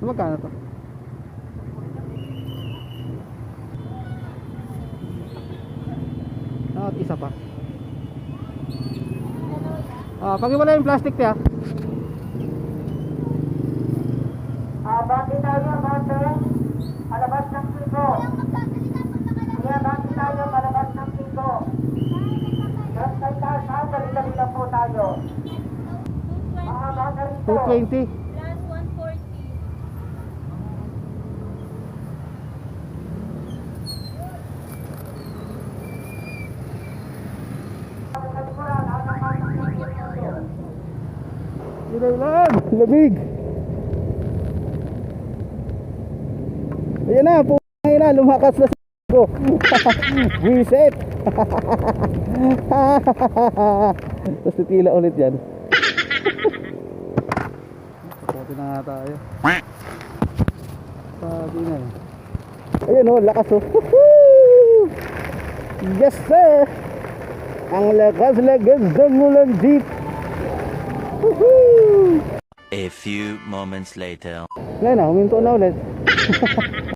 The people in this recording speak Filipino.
magkano to? At isa pa. Pag-iwala yung plastic niya. Bakit tayo, bote? Palabas ng piso. Kaya bakit tayo palabas ng piso? Just kay Tasa, dali-dali lang po tayo. Baka rito. 220. Plus 140. Lang, lamig. Ayan na, p***ay na, lumakas na ko. Reset. Tapos titila ulit yan. Puti na nga tayo. Sabi na eh. Ayan o, lakas o. Yes sir. Ang lakas-lakas ng ulan jeep. A few moments later. Ngayon na, huminto na ulit.